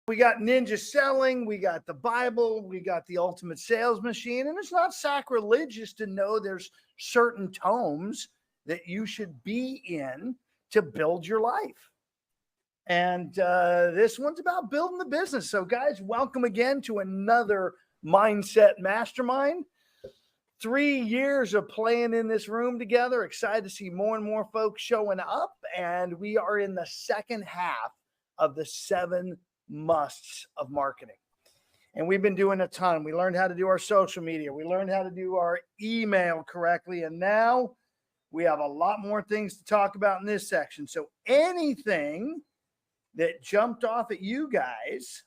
We got ninja selling, we got the Bible, we got the ultimate sales machine, and it's not sacrilegious to know there's certain tomes that you should be in to build your life. And this one's about building the business. So guys, welcome again to another Mindset Mastermind. 3 years of playing in this room together. Excited to see more and more folks showing up. And we are in the second half of the 7 musts of marketing. And we've been doing a ton. We learned how to do our social media. We learned how to do our email correctly. And now we have a lot more things to talk about in this section. So anything that jumped off at you guys,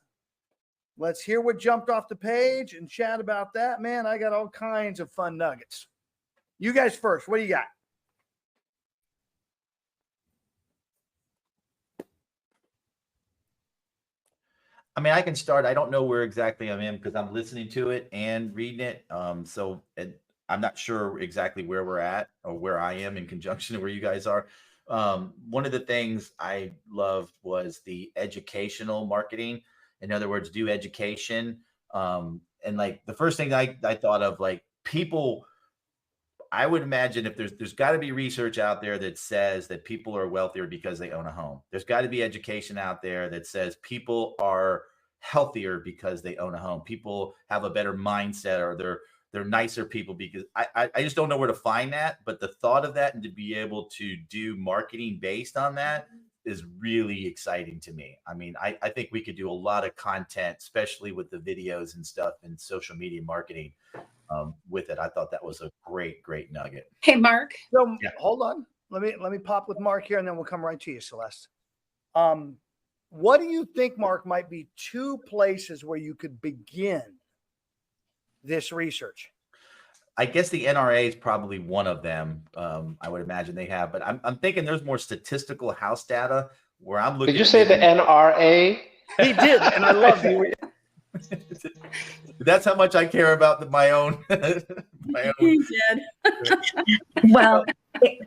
let's hear what jumped off the page and chat about that. Man, I got all kinds of fun nuggets. You guys first. What do you got? I mean, I can start. I don't know where exactly I'm in because I'm listening to it and reading it. So I'm not sure exactly where we're at or where I am in conjunction to where you guys are. One of the things I loved was the educational marketing. In other words, do education. And like the first thing I thought of, like people, I would imagine if there's got to be research out there that says that people are wealthier because they own a home. There's got to be education out there that says people are healthier because they own a home. People have a better mindset, or they're nicer people because I just don't know where to find that. But the thought of that and to be able to do marketing based on that is really exciting to me. I mean, I think we could do a lot of content, especially with the videos and stuff and social media marketing. With it, I thought that was a great nugget. Hey, Mark. So hold on. Let me pop with Mark here, and then we'll come right to you, Celeste. What do you think, Mark, might be 2 places where you could begin this research? I guess the NRA is probably one of them. I would imagine they have, but I'm thinking there's more statistical house data where I'm looking. Did you say the NRA? He did, and I love you. That's how much I care about my own. He did. Well,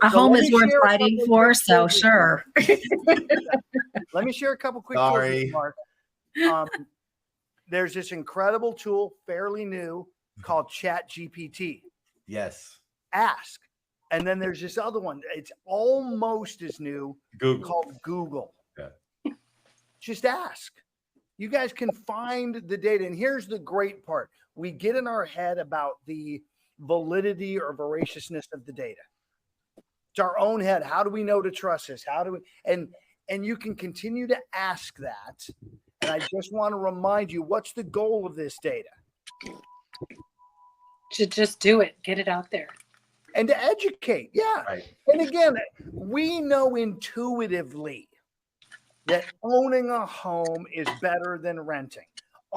a home is worth fighting for, so sure. Let me share a couple quick Sorry, Mark. There's this incredible tool, fairly new, called ChatGPT. Yes. Ask. And then there's this other one. It's almost as new, Google. called Google. Yeah. Just ask. You guys can find the data. And here's the great part. We get in our head about the validity or voraciousness of the data. It's our own head. How do we know to trust this? How do we, and you can continue to ask that. And I just want to remind you, what's the goal of this data? To just do it, get it out there. And to educate. Yeah. Right. And again, we know intuitively that owning a home is better than renting.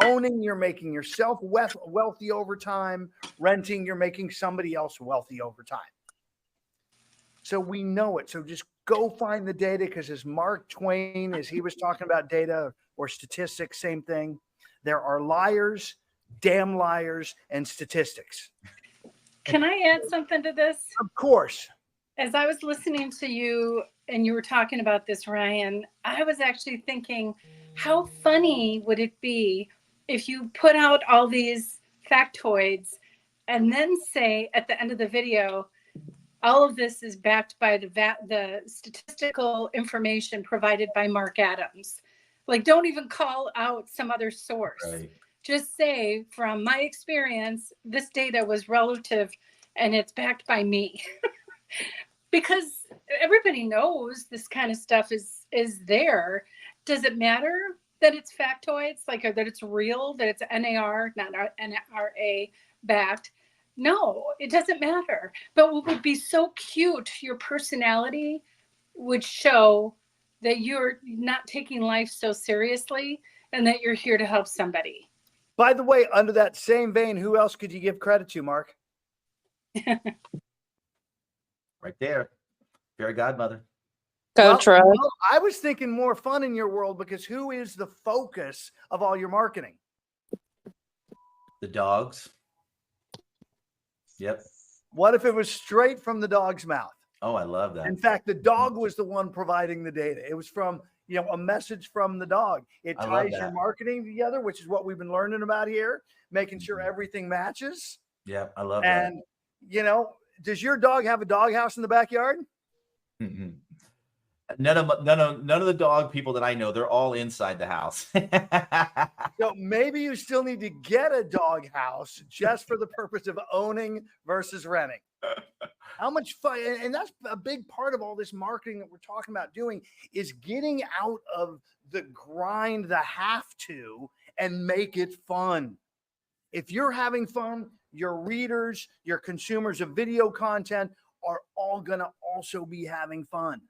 Owning, you're making yourself wealthy over time. Renting, you're making somebody else wealthy over time. So we know it. So just go find the data, because as Mark Twain, as he was talking about data or statistics, same thing. There are liars, damn liars, and statistics. Can I add something to this? Of course. As I was listening to you and you were talking about this, Ryan, I was actually thinking, how funny would it be if you put out all these factoids and then say at the end of the video, all of this is backed by the statistical information provided by Mark Adams. Like, don't even call out some other source. Right. Just say, from my experience, this data was relative and it's backed by me. Because everybody knows this kind of stuff is there. Does it matter that it's factoids, like, or that it's real, that it's NAR, not NRA backed? No, it doesn't matter. But what would be so cute, your personality would show that you're not taking life so seriously and that you're here to help somebody. By the way, under that same vein, who else could you give credit to, Mark? Right there. Fairy godmother. Well, I was thinking more fun in your world, because who is the focus of all your marketing? The dogs. Yep. What if it was straight from the dog's mouth? Oh, I love that. In fact, the dog was the one providing the data. It was from, a message from the dog. It I love ties your that. marketing together, which is what we've been learning about here, making sure Mhm. everything matches. Yeah, I love that. And, does your dog have a doghouse in the backyard? Mhm. None of the dog people that I know, they're all inside the house. So maybe you still need to get a doghouse just for the purpose of owning versus renting. How much fun, and that's a big part of all this marketing that we're talking about doing, is getting out of the grind, the have to, and make it fun. If you're having fun, your readers, your consumers of video content are all going to also be having fun.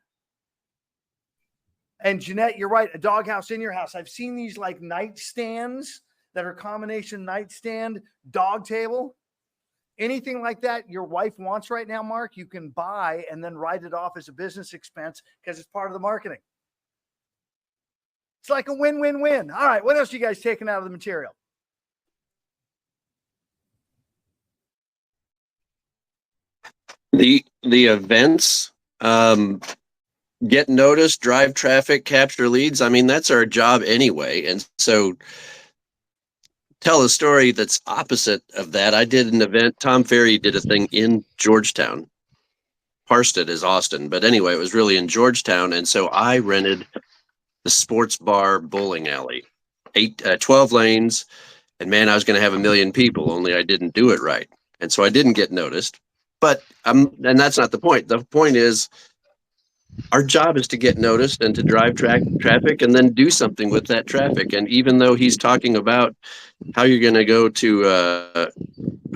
And Jeanette, you're right. A doghouse in your house. I've seen these like nightstands that are combination nightstand, dog table. Anything like that your wife wants right now, Mark, you can buy and then write it off as a business expense because it's part of the marketing. It's like a win-win-win. All right, what else you guys taking out of the material? The events, get noticed, drive traffic, capture leads. I mean, that's our job anyway. And so tell a story that's opposite of that. I did an event. Tom Ferry did a thing in Georgetown. Parsted is Austin, but anyway, it was really in Georgetown. And so I rented the sports bar bowling alley, 12 lanes. And man, I was going to have 1 million people, only I didn't do it right. And so I didn't get noticed. But and that's not the point. The point is, our job is to get noticed and to drive traffic and then do something with that traffic. And even though he's talking about how you're going to go to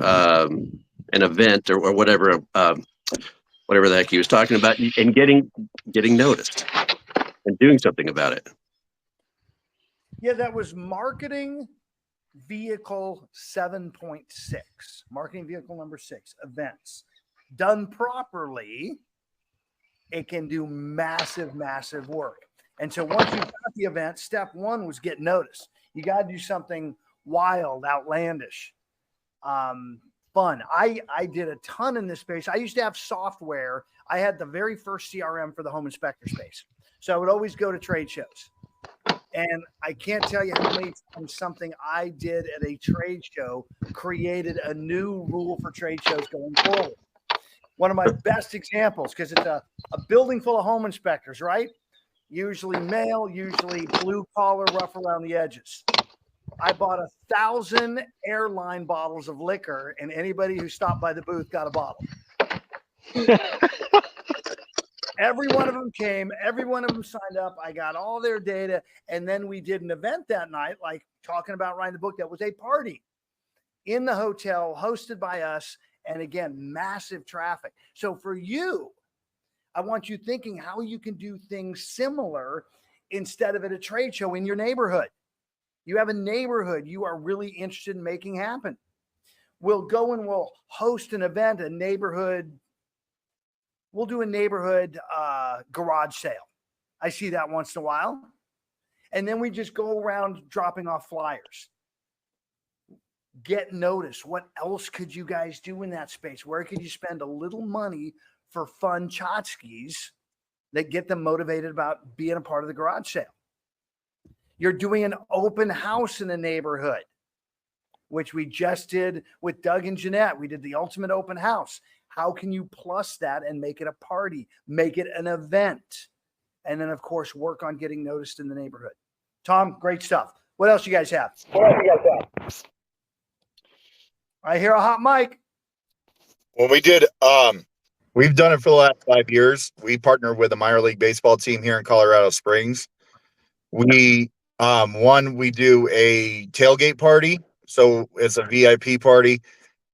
an event or whatever the heck he was talking about, and getting noticed and doing something about it. Yeah, that was marketing vehicle 7.6, marketing vehicle number 6, events. Done properly, it can do massive, massive work. And so once you've got the event, step 1 was get noticed. You got to do something wild, outlandish, fun. I did a ton in this space. I used to have software. I had the very first CRM for the home inspector space. So I would always go to trade shows. And I can't tell you how many times something I did at a trade show created a new rule for trade shows going forward. One of my best examples, because it's a building full of home inspectors, right? Usually male, usually blue collar, rough around the edges. I bought 1,000 airline bottles of liquor, and anybody who stopped by the booth got a bottle. Every one of them came. Every one of them signed up. I got all their data. And then we did an event that night, like talking about writing the book. That was a party in the hotel hosted by us. And again, massive traffic. So for you, I want you thinking how you can do things similar instead of at a trade show in your neighborhood. You have a neighborhood you are really interested in making happen. We'll go and we'll host an event, we'll do a neighborhood garage sale. I see that once in a while. And then we just go around dropping off flyers. Get noticed. What else could you guys do in that space? Where could you spend a little money for fun tchotchkes that get them motivated about being a part of the garage sale? You're doing an open house in a neighborhood, which we just did with Doug and Jeanette. We did the ultimate open house. How can you plus that and make it a party, make it an event? And then, of course, work on getting noticed in the neighborhood. Tom, great stuff. What else you guys have? I hear a hot mic. When we did, we've done it for the last 5 years. We partnered with a minor league baseball team here in Colorado Springs. We, we do a tailgate party. So it's a VIP party.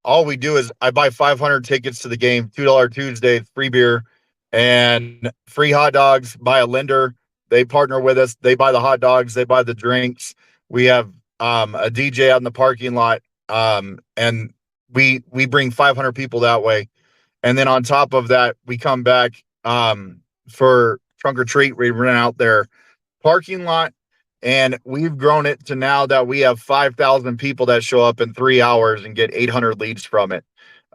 All we do is I buy 500 tickets to the game, $2 Tuesday, free beer and free hot dogs by a lender. They partner with us. They buy the hot dogs. They buy the drinks. We have a DJ out in the parking lot. And we bring 500 people that way. And then on top of that, we come back for trunk or treat. We rent out their parking lot. And we've grown it to now that we have 5,000 people that show up in 3 hours and get 800 leads from it.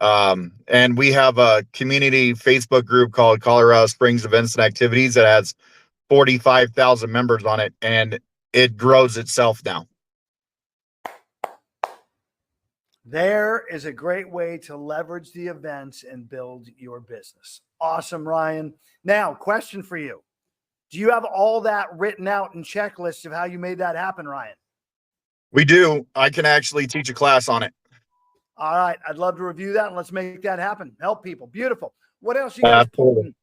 And we have a community Facebook group called Colorado Springs Events and Activities that has 45,000 members on it, and it grows itself now. There is a great way to leverage the events and build your business. Awesome, Ryan. Now, question for you. Do you have all that written out in checklists of how you made that happen, Ryan? We do. I can actually teach a class on it. All right. I'd love to review that and let's make that happen. Help people. Beautiful. What else you guys pulling?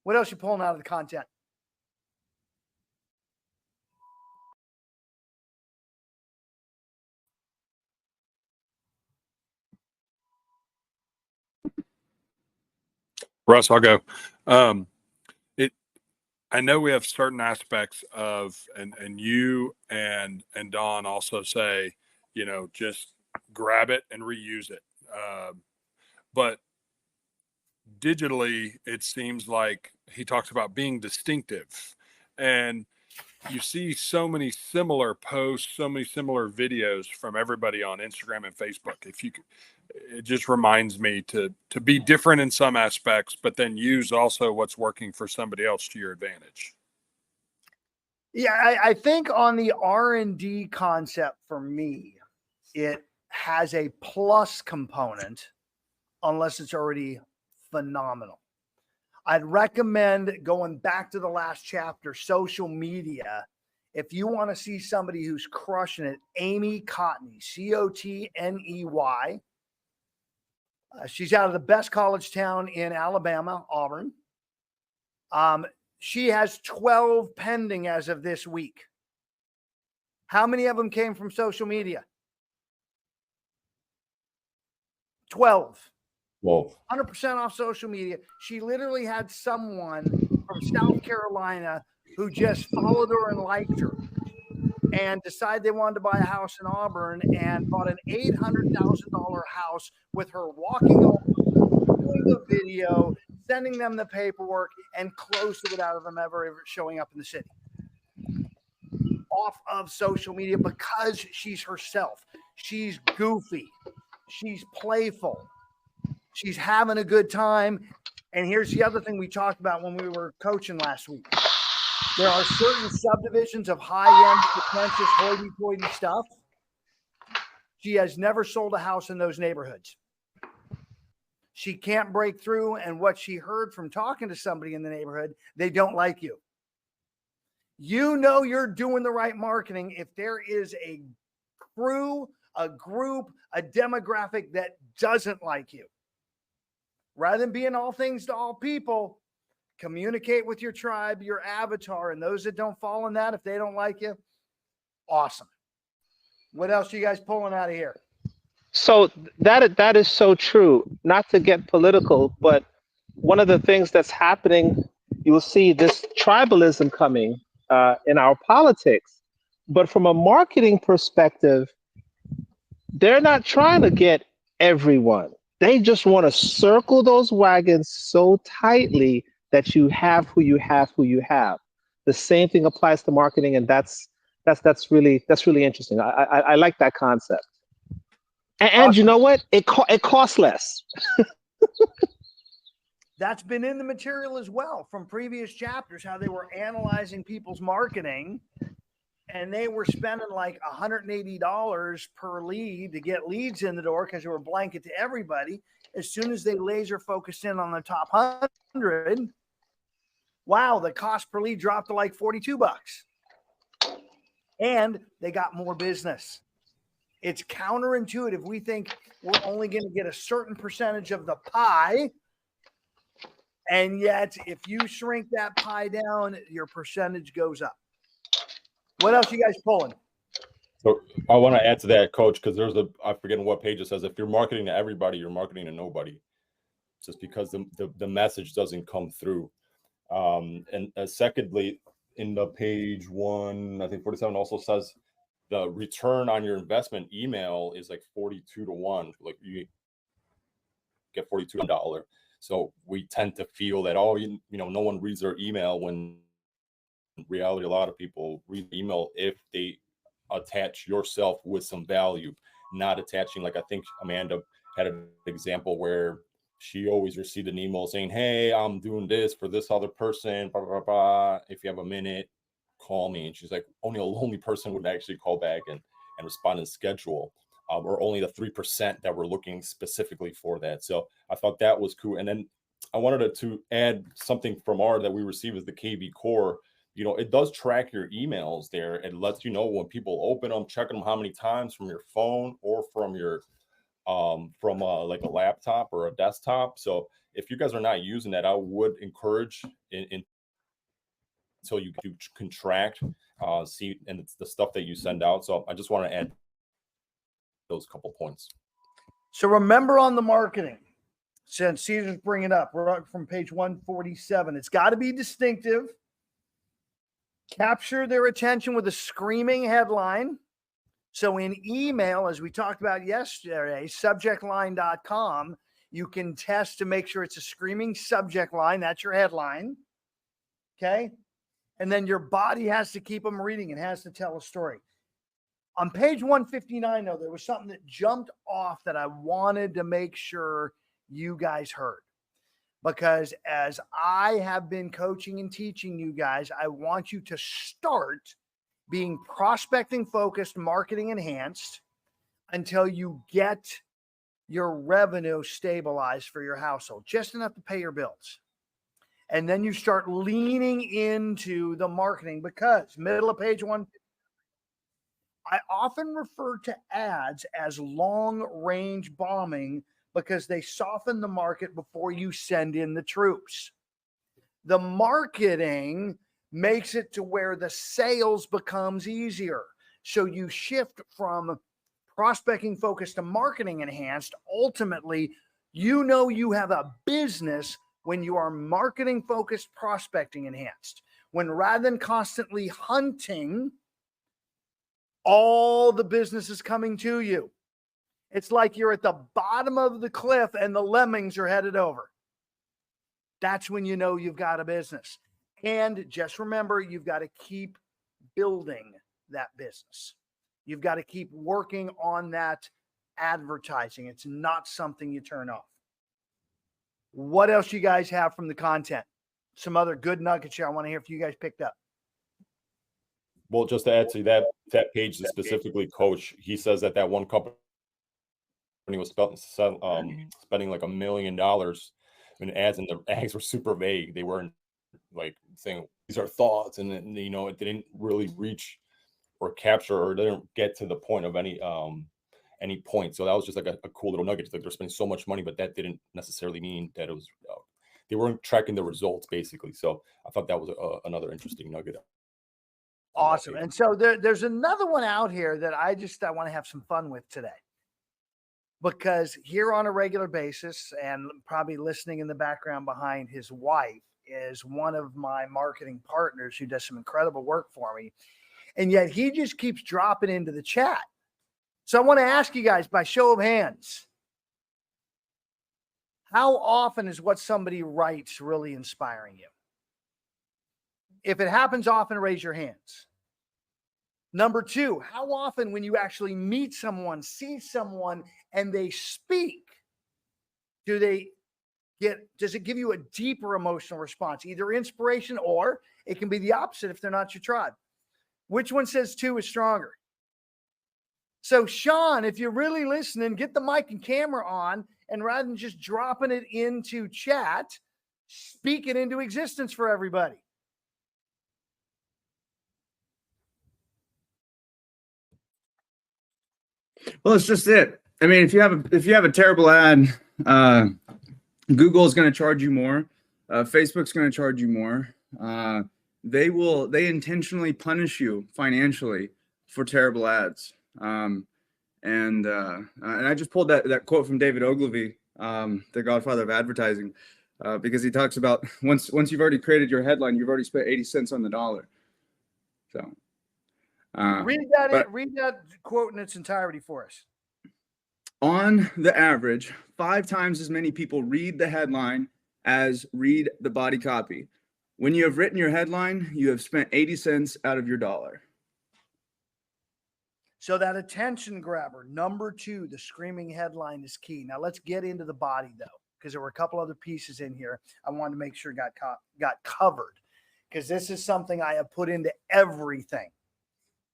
What else you pulling out of the content? Russ, I'll go. I know we have certain aspects of, and you and Don also say, just grab it and reuse it. But digitally, it seems like he talks about being distinctive, and you see so many similar posts, so many similar videos from everybody on Instagram and Facebook. It just reminds me to be different in some aspects, but then use also what's working for somebody else to your advantage. Yeah, I think on the R&D concept for me, it has a plus component unless it's already phenomenal. I'd recommend going back to the last chapter, social media. If you want to see somebody who's crushing it, Amy Cotney, Cotney. She's out of the best college town in Alabama, Auburn. She has 12 pending as of this week. How many of them came from social media? 12. Whoa. 100% off social media. She literally had someone from South Carolina who just followed her and liked her and decided they wanted to buy a house in Auburn and bought an $800,000 house with her walking over, doing the video, sending them the paperwork, and closed it without them ever showing up in the city. Off of social media because she's herself. She's goofy. She's playful. She's having a good time. And here's the other thing we talked about when we were coaching last week. There are certain subdivisions of high-end, pretentious, hoity-toity stuff. She has never sold a house in those neighborhoods. She can't break through. And what she heard from talking to somebody in the neighborhood, they don't like you. You know you're doing the right marketing if there is a crew, a group, a demographic that doesn't like you. Rather than being all things to all people, communicate with your tribe, your avatar, and those that don't fall in that, if they don't like you, awesome. What else are you guys pulling out of here? So that is so true. Not to get political, but one of the things that's happening, you will see this tribalism coming in our politics. But from a marketing perspective, they're not trying to get everyone. They just want to circle those wagons so tightly that you have who you have. The same thing applies to marketing, and that's really interesting. I like that concept. And Awesome. You know what? It costs less. That's been in the material as well from previous chapters, how they were analyzing people's marketing, and they were spending like $180 per lead to get leads in the door because they were blanket to everybody. As soon as they laser focused in on the top 100, wow, the cost per lead dropped to like $42. And they got more business. It's counterintuitive. We think we're only going to get a certain percentage of the pie. And yet, if you shrink that pie down, your percentage goes up. What else you guys pulling? So I want to add to that, Coach, because I forget what page it says. If you're marketing to everybody, you're marketing to nobody. Just because the message doesn't come through. And secondly, in the page 1, I think 47 also says the return on your investment email is like 42 to 1. Like you get $42. So we tend to feel that, no one reads their email, when in reality, a lot of people read the email if they attach yourself with some value, not attaching, like I think Amanda had an example where she always received an email saying, hey, I'm doing this for this other person, blah, blah, blah. If you have a minute, call me. And she's like, only a lonely person would actually call back and respond and schedule, or only the 3% that were looking specifically for that. So I thought that was cool. And then I wanted to add something from our that we receive as the KB Core. You know, it does track your emails there. It lets you know when people open them, checking them how many times from your phone or from your like a laptop or a desktop. So if you guys are not using that, I would encourage until you can track, see, and it's the stuff that you send out. So I just want to add those couple points. So remember on the marketing, since Caesar's bringing it up, we're up from page 147. It's got to be distinctive. Capture their attention with a screaming headline. So in email, as we talked about yesterday, subjectline.com, you can test to make sure it's a screaming subject line. That's your headline. Okay. And then your body has to keep them reading. It has to tell a story. On page 159, though, there was something that jumped off that I wanted to make sure you guys heard. Because as I have been coaching and teaching you guys, I want you to start being prospecting focused, marketing enhanced until you get your revenue stabilized for your household, just enough to pay your bills. And then you start leaning into the marketing, because middle of page 1, I often refer to ads as long range bombing because they soften the market before you send in the troops. The marketing makes it to where the sales becomes easier. So you shift from prospecting focused to marketing enhanced. Ultimately, you know you have a business when you are marketing focused, prospecting enhanced. When rather than constantly hunting, all the business is coming to you. It's like you're at the bottom of the cliff and the lemmings are headed over. That's when you know you've got a business. And just remember, you've got to keep building that business. You've got to keep working on that advertising. It's not something you turn off. What else you guys have from the content? Some other good nuggets here I want to hear if you guys picked up. Well, just to add to that page specifically, Coach, he says that one company was spending like $1 million in ads, and the ads were super vague. They weren't like saying these are thoughts, and then, you know, it didn't really reach or capture or didn't get to the point of any point. So that was just like a cool little nugget. It's like they're spending so much money, but that didn't necessarily mean that it was they weren't tracking the results basically. So I thought that was another interesting nugget. Awesome. And so there's another one out here that I want to have some fun with today. Because here on a regular basis, and probably listening in the background behind his wife, is one of my marketing partners who does some incredible work for me. And yet he just keeps dropping into the chat. So I want to ask you guys by show of hands, how often is what somebody writes really inspiring you? If it happens often, raise your hands. Number 2, how often when you actually meet someone, see someone, and they speak, does it give you a deeper emotional response, either inspiration, or it can be the opposite if they're not your tribe? Which one says 2 is stronger? So Sean, if you're really listening, get the mic and camera on, and rather than just dropping it into chat, speak it into existence for everybody. Well, it's just it. I mean, if you have a terrible ad, Google is going to charge you more. Facebook's going to charge you more. They intentionally punish you financially for terrible ads. And I just pulled that quote from David Ogilvy, the godfather of advertising, because he talks about once you've already created your headline, you've already spent 80 cents on the dollar. So read that quote in its entirety for us. On the average, 5 times as many people read the headline as read the body copy. When you have written your headline, you have spent 80 cents out of your dollar. So that attention grabber, number 2, the screaming headline is key. Now let's get into the body though, because there were a couple other pieces in here I wanted to make sure got covered, because this is something I have put into everything.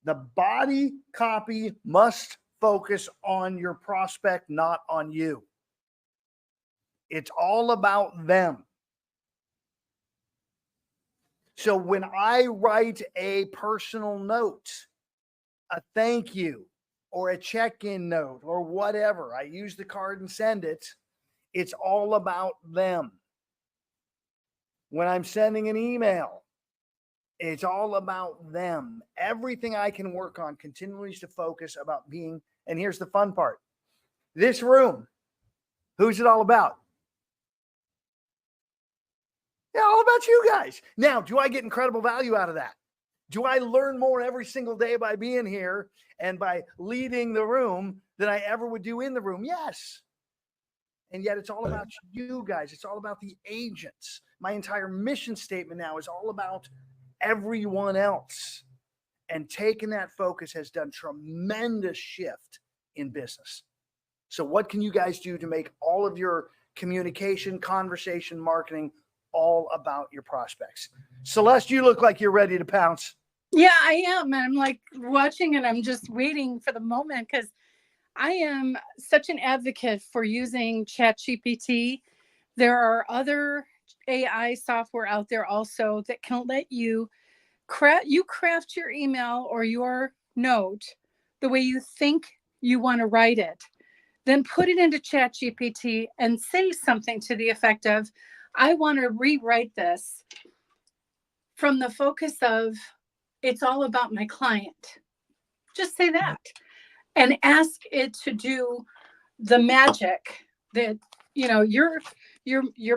The body copy must focus on your prospect, not on you. It's all about them. So when I write a personal note, a thank you, or a check-in note, or whatever, I use the card and send it, it's all about them. When I'm sending an email, it's all about them. Everything I can work on continues to focus about being, and here's the fun part. This room, who's it all about? Yeah, all about you guys. Now, do I get incredible value out of that? Do I learn more every single day by being here and by leading the room than I ever would do in the room? Yes. And yet it's all about you guys. It's all about the agents. My entire mission statement now is all about everyone else. And taking that focus has done tremendous shift in business. So what can you guys do to make all of your communication, conversation, marketing all about your prospects? Celeste, you look like you're ready to pounce. Yeah, I am. I'm like watching and I'm just waiting for the moment, because I am such an advocate for using ChatGPT. There are other AI software out there also that can let you craft your email or your note the way you think you want to write it. Then put it into ChatGPT and say something to the effect of, I want to rewrite this from the focus of, it's all about my client. Just say that and ask it to do the magic that, you're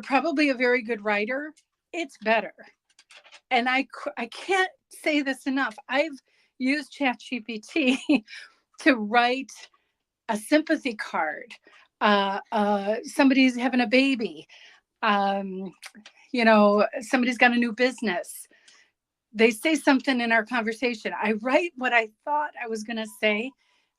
probably a very good writer. It's better. And I can't say this enough. I've used ChatGPT to write a sympathy card. Somebody's having a baby. Somebody's got a new business. They say something in our conversation. I write what I thought I was going to say,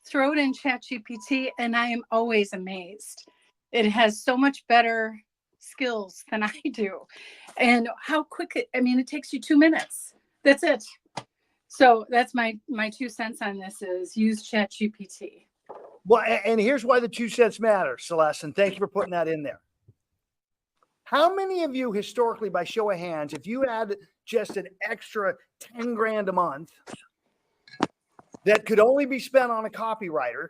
throw it in ChatGPT, and I am always amazed. It has so much better skills than I do. And how quick it takes you 2 minutes. That's it. So that's my 2 cents on this is use ChatGPT. Well, and here's why the 2 cents matter, Celeste, and thank you for putting that in there. How many of you historically, by show of hands, if you had just an extra 10 grand a month that could only be spent on a copywriter,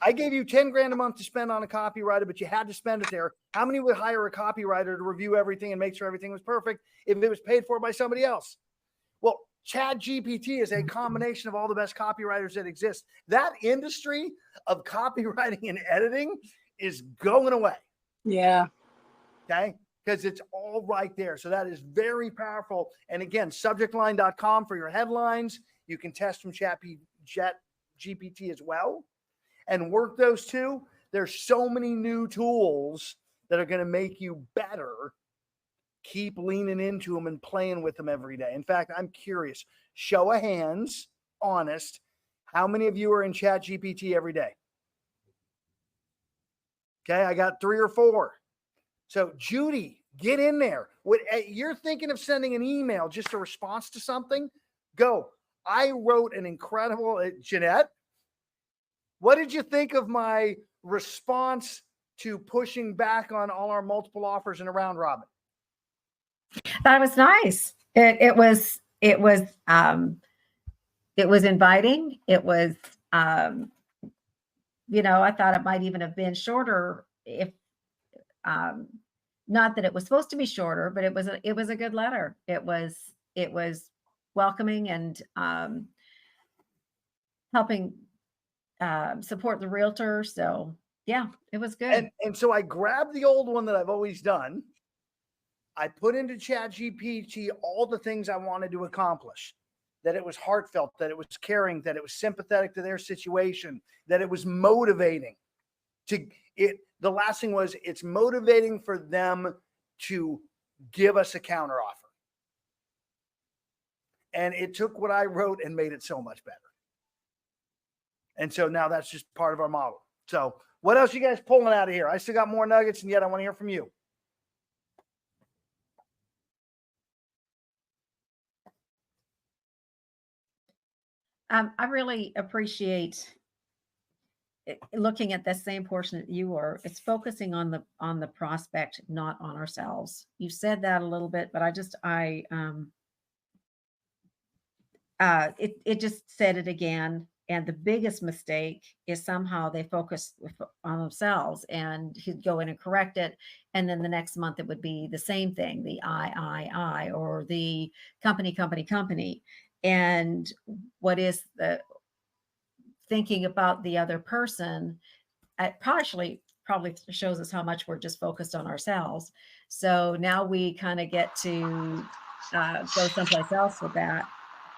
I gave you 10 grand a month to spend on a copywriter, but you had to spend it there. How many would hire a copywriter to review everything and make sure everything was perfect if it was paid for by somebody else? Well, ChatGPT is a combination of all the best copywriters that exist. That industry of copywriting and editing is going away. Yeah. Okay. Because it's all right there. So that is very powerful. And again, subjectline.com for your headlines. You can test from ChatGPT as well and work those two. There's so many new tools that are going to make you better. Keep leaning into them and playing with them every day. In fact, I'm curious, show of hands, honest, how many of you are in ChatGPT every day? Okay, I got 3 or 4. So Judy, get in there. You're thinking of sending an email, just a response to something? Go. I wrote an incredible, Jeanette, what did you think of my response to pushing back on all our multiple offers in a round robin? That was nice. It was inviting. It was, I thought it might even have been shorter if, not that it was supposed to be shorter, but it was a good letter. It was welcoming and helping support the realtor. So yeah, it was good. And so I grabbed the old one that I've always done. I put into ChatGPT all the things I wanted to accomplish, that it was heartfelt, that it was caring, that it was sympathetic to their situation, that it was motivating. The last thing was it's motivating for them to give us a counter offer. And it took what I wrote and made it so much better. And so now that's just part of our model. So what else you guys pulling out of here? I still got more nuggets, and yet I want to hear from you. I really appreciate looking at the same portion that you are. It's focusing on the prospect, not on ourselves. You've said that a little bit, but it just said it again. And the biggest mistake is somehow they focus on themselves, and he'd go in and correct it. And then the next month it would be the same thing, the I, or the company. And what is the thinking about the other person? It probably shows us how much we're just focused on ourselves. So now we kind of get to go someplace else with that.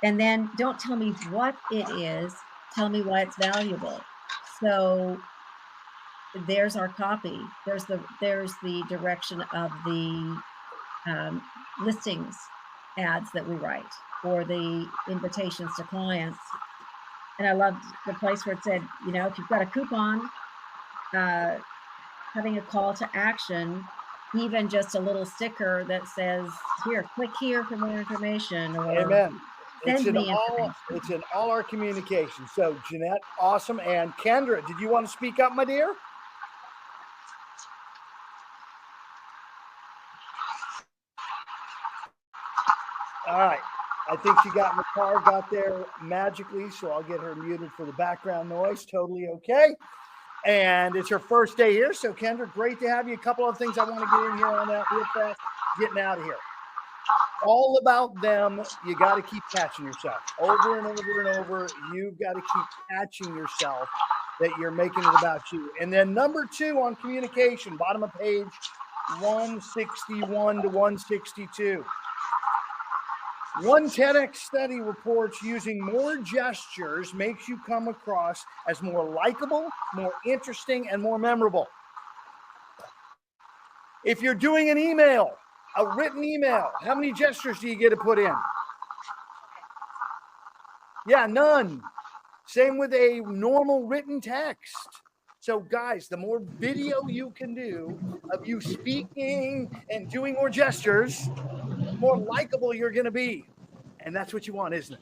And then don't tell me what it is. Tell me why it's valuable. So there's our copy. There's the direction of the listings ads that we write, or the invitations to clients. And I loved the place where it said, if you've got a coupon, having a call to action, even just a little sticker that says, here, click here for more information, or Amen. It's send in me information. it's in all our communication. So Jeanette, awesome. And Kendra, did you want to speak up, my dear? All right. I think she got in the car, got there magically, so I'll get her muted for the background noise. Totally okay. And it's her first day here. So Kendra, great to have you. A couple of things I want to get in here on that real fast. Getting out of here. All about them. You got to keep catching yourself over and over and over. You've got to keep catching yourself that you're making it about you. And then number 2 on communication, bottom of page 161 to 162. One TEDx study reports using more gestures makes you come across as more likable, more interesting, and more memorable. If you're doing an email, a written email, how many gestures do you get to put in? Yeah, none. Same with a normal written text. So guys, the more video you can do of you speaking and doing more gestures, the more likable you're going to be. And that's what you want, isn't it?